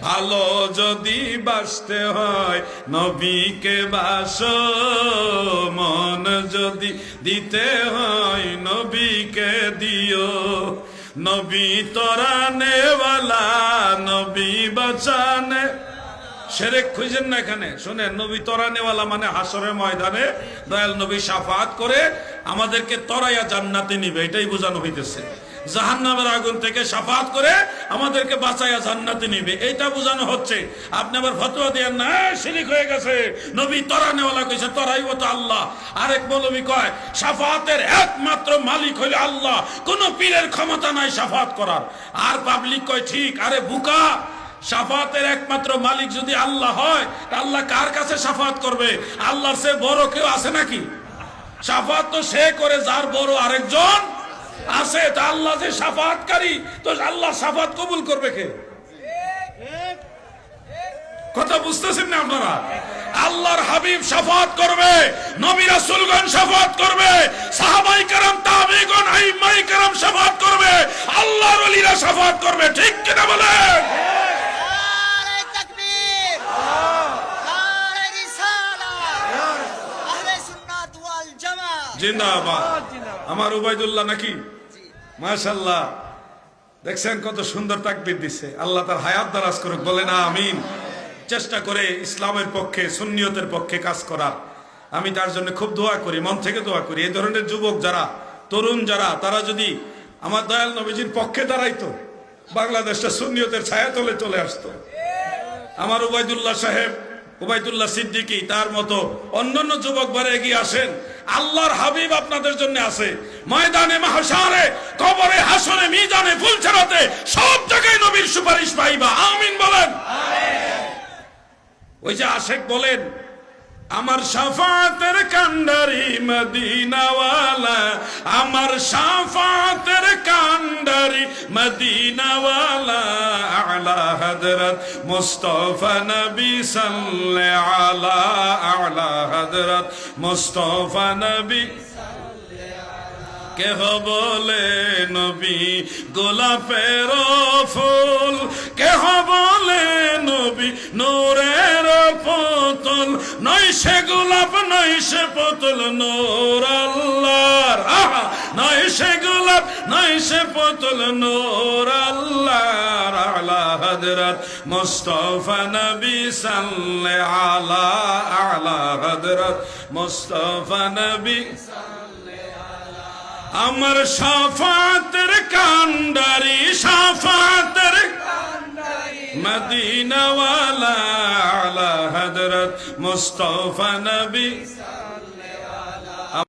ভালো যদি বাসতে হয় নবীকে বাসো, মন যদি দিতে হয় নবীকে দিও। নবী তরানে ওয়ালা, নবী বাঁচানে। শিরক খুঁজেন না এখানে, শুনেন, নবী তরানেওয়ালা মানে হাসরের ময়দানে দয়াল নবী শাফাত করে আমাদেরকে তরাইয়া জান্নাতে নিবে, এটাই বোঝানো হইতেছে। জাহান্নামের আগুন থেকে শাফাত করে আমাদেরকে বাঁচাইয়া জান্নাতে নিবে, এইটা বোঝানো হচ্ছে। আপনি আবার ফতোয়া দেন না শিরক হয়ে গেছে, নবী তরানেওয়ালা কইছে, তরাইব তো আল্লাহ। আরেক মৌলবী কয় শাফাতের একমাত্র মালিক হইল আল্লাহ, কোন পীরের ক্ষমতা নাই শাফাত করার। আর পাবলিক কয় ঠিক, আরে বুকা, শাফাতের একমাত্র মালিক যদি আল্লাহ হয়, আল্লাহ কার কাছে শাফাত করবে? আল্লাহর চেয়ে বড় কেউ আছে নাকি? শাফাত তো সে করে যার বড় আরেকজন আছে। তা আল্লাহ যে শাফাতকারী, তো আল্লাহ শাফাত কবুল করবে কে? কথা বুঝতেছেন না আপনারা? আল্লাহর হাবিব শাফাত করবে, নবী রাসূলগণ শাফাত করবে, সাহাবায়ে কেরাম, তাবেঈগণ, আইম্মায়ে কেরাম শাফাত করবে, আল্লাহর ওলিরা শাফাত করবে। ঠিক কিনা বলেন? জিন্দাবাদ। আমার উবাইদুল্লাহ নাকি? মাশাআল্লাহ, দেখছেন কত সুন্দর তাকবীর দিচ্ছে। আল্লাহ তার হায়াত দারাজ করুক, বলেন আমিন। চেষ্টা করে ইসলামের পক্ষে, সুন্নিয়তের পক্ষে কাজ করার আমি তার জন্য খুব দোয়া করি, মন থেকে দোয়া করি। এই ধরনের যুবক যারা, তরুণ যারা, তারা যদি আমার দয়াল নবীজির পক্ষে দাঁড়াইতো, বাংলাদেশটা সুন্নিয়তের ছায়াতলে চলে আসতো। আমার উবাইদুল্লাহ সাহেব, উবাইদুল্লাহ সিদ্দিকী, তার মতো অন্যান্য যুবক বারে এগিয়ে আসেন। আল্লাহর হাবিব আপনাদের জন্য আছে। ময়দানে মাহশারে, কবরে, হাসরে, মিজানে, ফুলছড়াতে, সব জায়গায় নবীর সুপারিশ পাইবা। আমিন বলেন। ওই যে আশেক বলেন, আমার শাফাতের কান্ডারি মদিনাওয়ালা, আমার শাফাতের কান্ডারি মদিনাওয়ালা, আলা হযরত মুস্তাফা নবী সাল্লাল্লাহু আলা, আলা হযরত মুস্তাফা নবী। কেহ বলে নবী গোলাপের ফুল, কেহ বলে নবী নূরের পুতুল, নয় সে গোলাপ নয় সে পুতুল নূর আল্লাহর, নয় সে গোলাপ নয় সে পুতুল নূর আল্লাহর, আলা হযরত মুস্তাফা নবী সাল্লাল্লাহু আলা, আলা হযরত মুস্তাফা নবী। আমার শাফাতের কান্ডারি, শাফাতের মদিনাওয়ালা, আলা হযরত মুস্তাফা নবী।